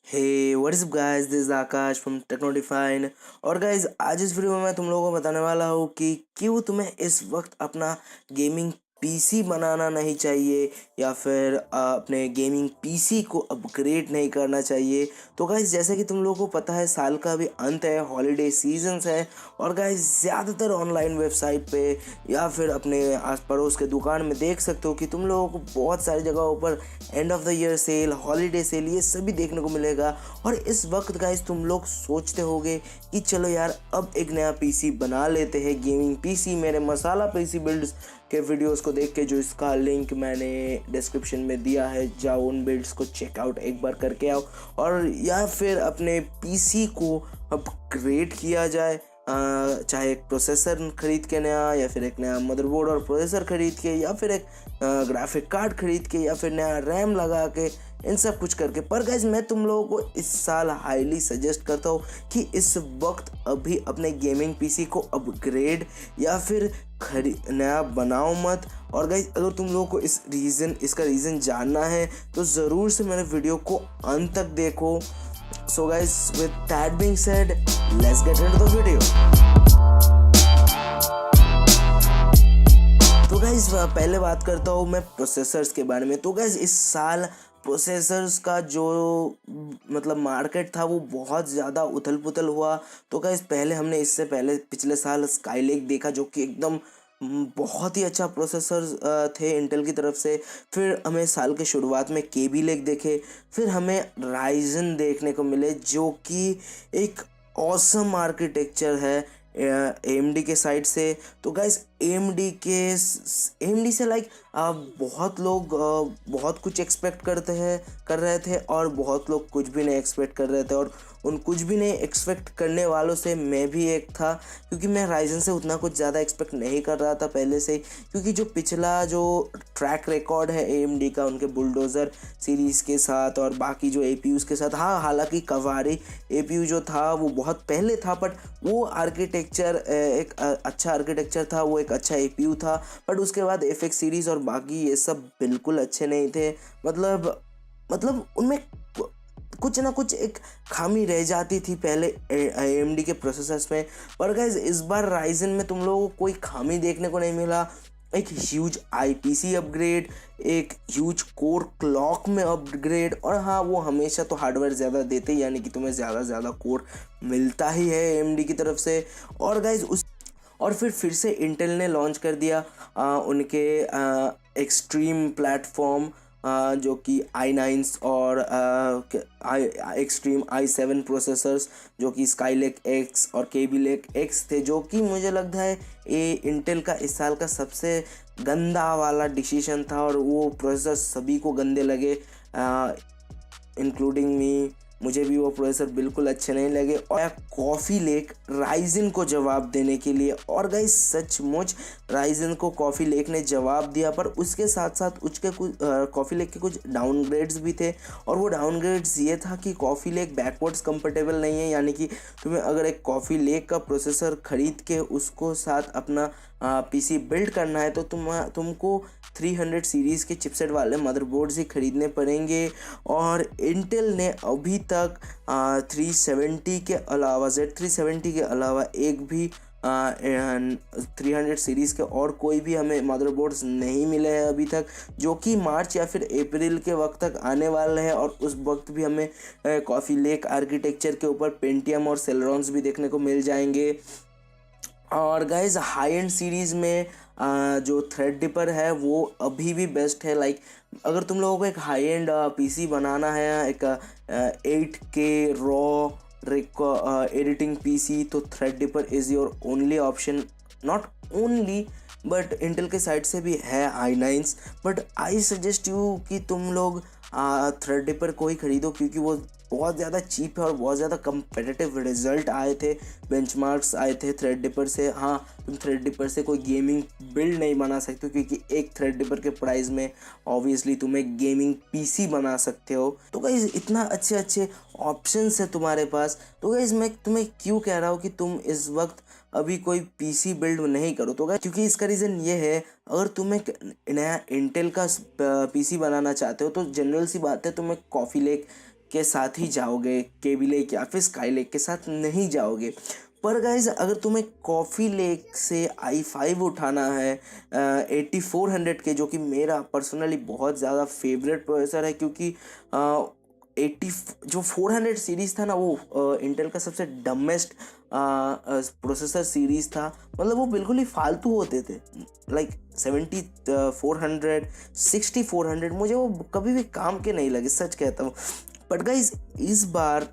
Hey what is up guys, this is Akash from Technodefine. और guys आज इस video में मैं तुम लोगों को बताने वाला हूँ कि क्यों तुम्हें इस वक्त अपना गेमिंग पीसी बनाना नहीं चाहिए या फिर अपने गेमिंग पीसी को अपग्रेड नहीं करना चाहिए। तो गाइस जैसे कि तुम लोगों को पता है, साल का अभी अंत है, हॉलीडे सीजन्स है और गाइस ज़्यादातर ऑनलाइन वेबसाइट पे या फिर अपने आस पड़ोस के दुकान में देख सकते हो कि तुम लोगों को बहुत सारी जगहों पर end of the year cell, holiday cell, ये सभी देखने को मिलेगा। और इस वक्त गाइस तुम लोग सोचते होगे कि चलो यार अब एक नया पीसी बना लेते हैं, गेमिंग पीसी। मेरे मसाला पीसी बिल्ड्स के वीडियोस को देख के, जो इसका लिंक मैंने डिस्क्रिप्शन में दिया है, जाओ उन बिल्ड्स को चेकआउट एक बार करके आओ। और या फिर अपने पीसी को अपग्रेड किया जाए, चाहे एक प्रोसेसर खरीद के नया, या फिर एक नया मदरबोर्ड और प्रोसेसर खरीद के, या फिर एक ग्राफिक कार्ड खरीद के, या फिर नया रैम लगा के, इन सब कुछ करके। पर गाइस मैं तुम लोगों को इस साल हाईली सजेस्ट करता हूँ कि इस वक्त अभी अपने गेमिंग पीसी को अपग्रेड या फिर नया बनाओ मत। और गाइस अगर तुम लोगों को इसका रीज़न जानना है तो ज़रूर से मेरे वीडियो को अंत तक देखो। So guys, with that being said, let's get into the video. तो गाइस पहले बात करता हूँ मैं प्रोसेसर्स के बारे में। तो गाइस इस साल प्रोसेसर्स का जो मतलब मार्केट था वो बहुत ज़्यादा उथल पुथल हुआ। तो गाइस पहले हमने इससे पहले पिछले साल स्काईलेक देखा, जो कि एकदम बहुत ही अच्छा प्रोसेसर थे इंटेल की तरफ से। फिर हमें साल के शुरुआत में केबी लेक देखे, फिर हमें राइजन देखने को मिले, जो कि एक ऑसम आर्किटेक्चर है AMD के साइड से। तो गाइस AMD से लाइक बहुत लोग बहुत कुछ एक्सपेक्ट कर रहे थे और बहुत लोग कुछ भी नहीं एक्सपेक्ट कर रहे थे। और उन कुछ भी नहीं एक्सपेक्ट करने वालों से मैं भी एक था, क्योंकि मैं राइजन से उतना कुछ ज़्यादा एक्सपेक्ट नहीं कर रहा था पहले से ही। क्योंकि जो पिछला जो ट्रैक रिकॉर्ड है AMD का उनके बुलडोज़र सीरीज़ के साथ और बाकी जो APUs के साथ, हाँ हालांकि कवारी APU जो था वो बहुत पहले था, बट वो आर्किटेक्चर एक अच्छा आर्किटेक्चर था, वो एक अच्छा APU था। बट उसके बाद FX सीरीज़ और बाकी ये सब बिल्कुल अच्छे नहीं थे। मतलब उनमें कुछ ना कुछ एक खामी रह जाती थी पहले AMD के प्रोसेसर्स में। पर गाइज इस बार राइजन में तुम लोगों को कोई खामी देखने को नहीं मिला। एक ह्यूज IPC अपग्रेड, एक ह्यूज कोर क्लॉक में अपग्रेड, और हाँ वो हमेशा तो हार्डवेयर ज़्यादा देते ही, यानी कि तुम्हें ज़्यादा कोर मिलता ही है AMD की तरफ से। और गाइज और फिर से इंटेल ने लॉन्च कर दिया उनके एक्सट्रीम प्लेटफॉर्म, जो कि i9 और एक्सट्रीम i7 प्रोसेसर्स, जो कि स्काईलेक X और केबी लेक X थे, जो कि मुझे लगता है ये इंटेल का इस साल का सबसे गंदा वाला डिसीजन था। और वो प्रोसेसर सभी को गंदे लगे, इंक्लूडिंग मी। मुझे भी वो प्रोसेसर बिल्कुल अच्छे नहीं लगे। और कॉफ़ी लेक राइजन को जवाब देने के लिए, और गाइस सचमुच राइजन को कॉफ़ी लेक ने जवाब दिया। पर उसके साथ साथ उसके कुछ कॉफ़ी लेक के कुछ डाउनग्रेड्स भी थे। और वो डाउनग्रेड्स ये था कि कॉफ़ी लेक बैकवर्ड्स कंपेटेबल नहीं है, यानी कि तुम्हें अगर एक कॉफ़ी लेक का प्रोसेसर ख़रीद के उसको साथ अपना PC बिल्ड करना है तो तुमको 300 सीरीज़ के चिपसेट वाले मदरबोर्ड्स ही ख़रीदने पड़ेंगे। और इंटेल ने अभी तक 370 के अलावा Z370 के अलावा एक भी 300 सीरीज़ के और कोई भी हमें मदरबोर्ड्स नहीं मिले हैं अभी तक, जो कि मार्च या फिर अप्रैल के वक्त तक आने वाले हैं। और उस वक्त भी हमें कॉफ़ी लेक आर्किटेक्चर के ऊपर पेंटियम और सेलेरॉन्स भी देखने को मिल जाएंगे। और गाइज हाई एंड सीरीज़ में जो थ्रेडरिपर है वो अभी भी बेस्ट है। लाइक अगर तुम लोगों को एक हाई एंड PC बनाना है, एक 8K रॉ एडिटिंग PC, तो Threadripper is your only option. Not only, but Intel के साइड से भी है i9, but I suggest you कि तुम लोग थ्रेडरिपर को ही खरीदो, क्योंकि वो बहुत ज़्यादा चीप है और बहुत ज़्यादा कंपेटिटिव रिजल्ट आए थे, बेंचमार्क्स आए थे थ्रेडरिपर से। हाँ तुम थ्रेडरिपर से कोई गेमिंग बिल्ड नहीं बना सकते हो, क्योंकि एक थ्रेडरिपर के प्राइस में ऑब्वियसली तुम एक गेमिंग PC बना सकते हो। तो गाइस इतना अच्छे ऑप्शंस है तुम्हारे पास। तो गाइस मैं तुम्हें क्यों कह रहा हूँ कि तुम इस वक्त अभी कोई PC बिल्ड नहीं करो, तो गाइस क्योंकि इसका रीज़न ये है, अगर तुम एक नया इंटेल का PC बनाना चाहते हो तो जनरल सी बात है, तुम एक कॉफ़ी लेक के साथ ही जाओगे, केवी लेक या फिर स्काई लेक के साथ नहीं जाओगे। पर गाइज अगर तुम्हें कॉफ़ी लेक से i5 उठाना है 8400 के, जो कि मेरा पर्सनली बहुत ज़्यादा फेवरेट प्रोसेसर है, क्योंकि 80 जो 400 सीरीज़ था ना, वो इंटेल का सबसे डमेस्ट प्रोसेसर सीरीज़ था। मतलब वो बिल्कुल ही फालतू होते थे। लाइक 7400 6400 मुझे वो कभी भी काम के नहीं लगे, सच कहता हूँ। बट गाइज इस बार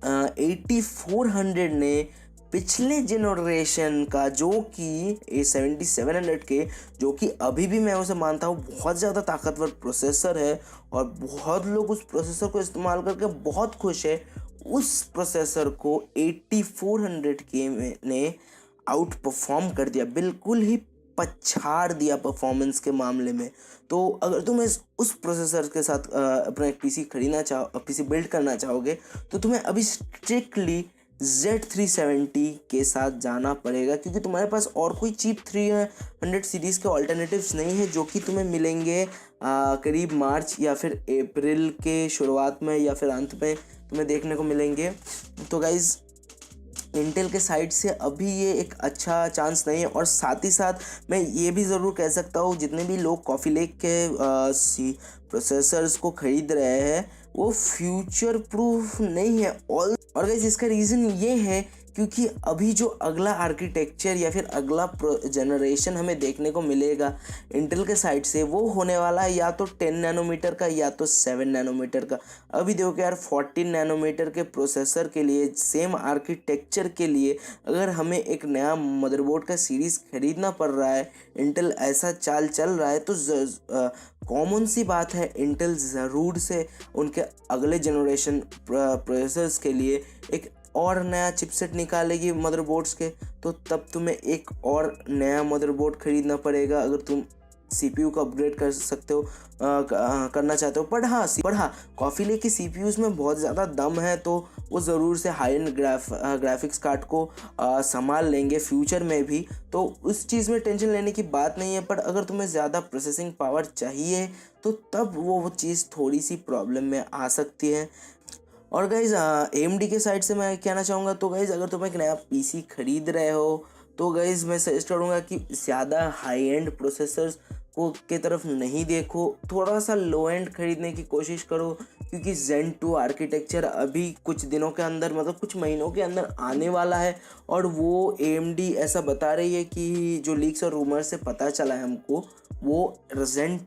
8400 ने पिछले जनरेशन का, जो कि 7700 के, जो कि अभी भी मैं उसे मानता हूँ बहुत ज़्यादा ताकतवर प्रोसेसर है और बहुत लोग उस प्रोसेसर को इस्तेमाल करके बहुत खुश है, उस प्रोसेसर को 8400 के ने आउट परफॉर्म कर दिया, बिल्कुल ही पछाड़ दिया परफॉर्मेंस के मामले में। तो अगर तुम उस प्रोसेसर के साथ अपना एक पीसी पीसी बिल्ड करना चाहोगे, तो तुम्हें अभी स्ट्रिक्टली Z370 के साथ जाना पड़ेगा, क्योंकि तुम्हारे पास और कोई चीप 300 सीरीज़ के ऑल्टरनेटिव्स नहीं है, जो कि तुम्हें मिलेंगे करीब मार्च या फिर अप्रैल के शुरुआत में या फिर अंत में तुम्हें देखने को मिलेंगे। तो गाइज़ इंटेल के साइड से अभी ये एक अच्छा चांस नहीं है। और साथ ही साथ मैं ये भी ज़रूर कह सकता हूँ, जितने भी लोग कॉफ़ी लेक के प्रोसेसर्स को ख़रीद रहे हैं, वो फ्यूचर प्रूफ नहीं है। और गाइस इसका रीज़न ये है क्योंकि अभी जो अगला आर्किटेक्चर या फिर अगला जनरेशन हमें देखने को मिलेगा इंटेल के साइड से, वो होने वाला है या तो 10 नैनोमीटर का या तो 7 नैनोमीटर का। अभी देखो यार 14 नैनोमीटर के प्रोसेसर के लिए, सेम आर्किटेक्चर के लिए, अगर हमें एक नया मदरबोर्ड का सीरीज़ खरीदना पड़ रहा है, इंटेल ऐसा चाल चल रहा है, तो कॉमन सी बात है इंटेल ज़रूर से उनके अगले जनरेशन प्रोसेसर्स के लिए एक और नया चिपसेट निकालेगी मदरबोर्ड्स के। तो तब तुम्हें एक और नया मदरबोर्ड ख़रीदना पड़ेगा अगर तुम सीपीयू को अपग्रेड कर सकते हो, करना चाहते हो। पर हाँ कॉफ़ी लेक की सीपीयूज़ में बहुत ज़्यादा दम है, तो वो ज़रूर से हाई एंड ग्राफिक्स कार्ड को संभाल लेंगे फ्यूचर में भी, तो उस चीज़ में टेंशन लेने की बात नहीं है। पर अगर तुम्हें ज़्यादा प्रोसेसिंग पावर चाहिए, तो तब वो चीज़ थोड़ी सी प्रॉब्लम में आ सकती है। और गाइज़ AMD के साइड से मैं कहना चाहूँगा, तो गाइज़ अगर तुम एक नया पीसी खरीद रहे हो, तो गाइज़ मैं सजेस्ट करूँगा कि ज़्यादा हाई एंड प्रोसेसर्स को के तरफ नहीं देखो, थोड़ा सा लो एंड खरीदने की कोशिश करो, क्योंकि Zen 2 आर्किटेक्चर अभी कुछ दिनों के अंदर, मतलब कुछ महीनों के अंदर आने वाला है। और वो AMD ऐसा बता रही है कि जो लीक्स और रूमर से पता चला है हमको, वो Zen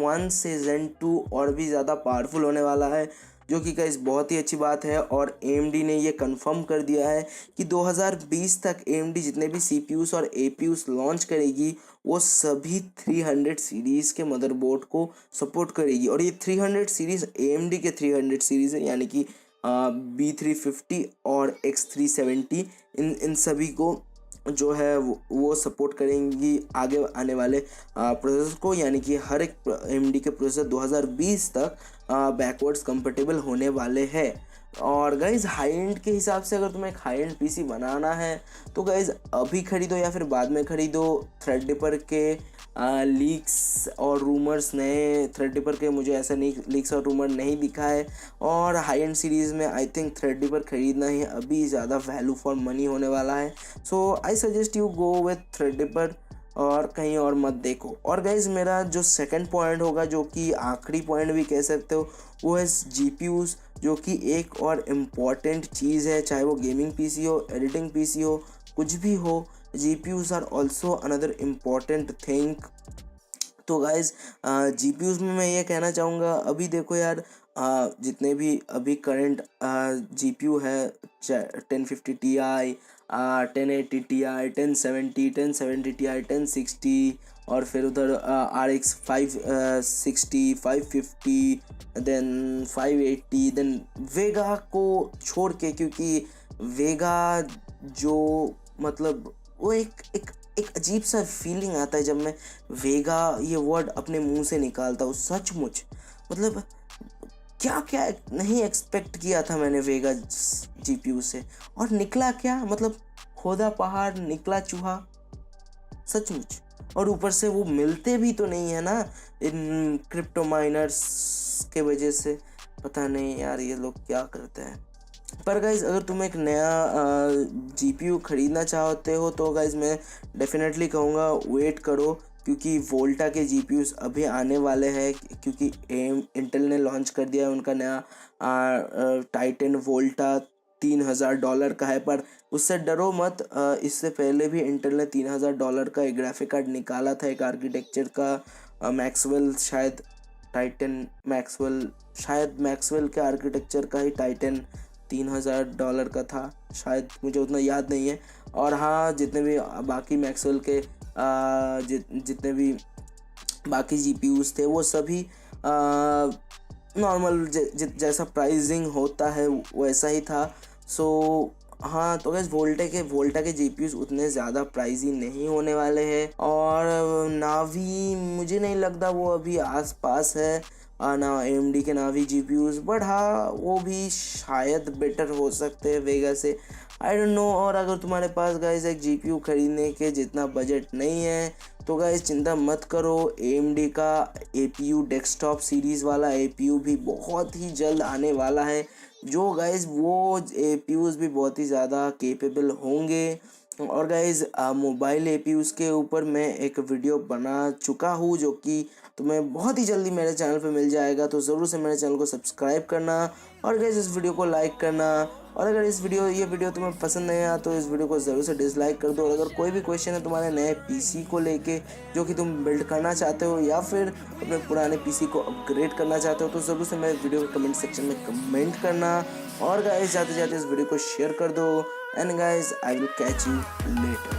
1 से Zen 2 और भी ज़्यादा पावरफुल होने वाला है, जो कि गाइस बहुत ही अच्छी बात है। और AMD ने ये कंफर्म कर दिया है कि 2020 तक AMD जितने भी CPUs और APUs लॉन्च करेगी, वो सभी 300 सीरीज़ के मदरबोर्ड को सपोर्ट करेगी। और ये 300 सीरीज़ AMD के 300 सीरीज़ है, यानी कि B350 और X370, इन सभी को जो है वो सपोर्ट करेंगी आगे आने वाले प्रोसेसर को, यानी कि हर एक AMD के प्रोसेसर 2020 तक बैकवर्ड्स कंपेटेबल होने वाले हैं। और गाइज़ हाई एंड के हिसाब से अगर तुम्हें एक हाई एंड पीसी बनाना है, तो गाइज़ अभी ख़रीदो या फिर बाद में ख़रीदो। थ्रेडरिपर के लीक्स और रूमर्स, नए थ्रेडरिपर के मुझे ऐसा नहीं लीक्स और रूमर नहीं दिखा है। और हाई एंड सीरीज़ में आई थिंक थ्रेडरिपर ख़रीदना ही अभी ज़्यादा वैल्यू फॉर मनी होने वाला है। So I suggest you go with Threadripper और कहीं और मत देखो। और गाइज़ मेरा जो सेकंड पॉइंट होगा, जो कि आखिरी पॉइंट भी कह सकते हो, वो है GPUs, जो कि एक और इम्पॉर्टेंट चीज़ है, चाहे वो गेमिंग पीसी हो, एडिटिंग पीसी हो, कुछ भी हो, GPUs are also another important thing. तो गाइज़ GPUs में मैं ये कहना चाहूँगा, अभी देखो यार जितने भी अभी करंट GPU है, 1050 Ti, 1080 Ti, 1070 Ti, 1060, और फिर उधर RX 560, 550, देन 580, देन वेगा को छोड़ के, क्योंकि वेगा जो मतलब वो एक अजीब सा फीलिंग आता है जब मैं वेगा ये वर्ड अपने मुंह से निकालता हूँ। सचमुच मतलब क्या क्या नहीं एक्सपेक्ट किया था मैंने वेगा GPU से, और निकला क्या, मतलब खोदा पहाड़ निकला चूहा, सचमुच। और ऊपर से वो मिलते भी तो नहीं है ना इन क्रिप्टो माइनर्स के वजह से, पता नहीं यार ये लोग क्या करते हैं। पर गाइज़ अगर तुम एक नया जीपीयू ख़रीदना चाहते हो तो गाइज़ मैं डेफिनेटली कहूँगा वेट करो, क्योंकि वोल्टा के जीपीयूज़ अभी आने वाले हैं। क्योंकि इंटेल ने लॉन्च कर दिया है उनका नया टाइटन वोल्टा $3000 का है। पर उससे डरो मत, इससे पहले भी इंटेल ने $3000 का एक ग्राफिक कार्ड निकाला था एक आर्किटेक्चर का, मैक्सवेल शायद टाइटन मैक्सवेल शायद मैक्सवेल के आर्किटेक्चर का ही टाइटन $3000 का था शायद, मुझे उतना याद नहीं है। और हाँ, जितने भी बाकी मैक्सवेल के जितने भी बाकी जीपीयूज़ थे वो सभी नॉर्मल जैसा प्राइसिंग होता है वैसा ही था। सो हाँ, तो गाइस वोल्टा के जीपीयूज़ उतने ज़्यादा प्राइजी नहीं होने वाले हैं। और नावी मुझे नहीं लगता वो अभी आसपास है ना AMD के नावी जीपीयूज़, बट हाँ वो भी शायद बेटर हो सकते हैं वेगा से, आई डोंट नो। और अगर तुम्हारे पास गाइस एक जीपीयू खरीदने के जितना बजट नहीं है तो गाइस चिंता मत करो, AMD का APU डेस्कटॉप सीरीज़ वाला APU भी बहुत ही जल्द आने वाला है, जो गाइस वो APUs भी बहुत ही ज़्यादा केपेबल होंगे। और गाइस मोबाइल APUs के ऊपर मैं एक वीडियो बना चुका हूँ जो कि तुम्हें बहुत ही जल्दी मेरे चैनल पे मिल जाएगा, तो ज़रूर से मेरे चैनल को सब्सक्राइब करना और गाइस इस वीडियो को लाइक करना। और अगर ये वीडियो तुम्हें पसंद नहीं आया तो इस वीडियो को ज़रूर से डिसलाइक कर दो। और अगर कोई भी क्वेश्चन है तुम्हारे नए पीसी को लेके जो कि तुम बिल्ड करना चाहते हो या फिर अपने पुराने पीसी को अपग्रेड करना चाहते हो, तो ज़रूर से मेरे वीडियो के कमेंट सेक्शन में कमेंट करना। और गाइस जाते जाते इस वीडियो को शेयर कर दो। And guys I will catch you later.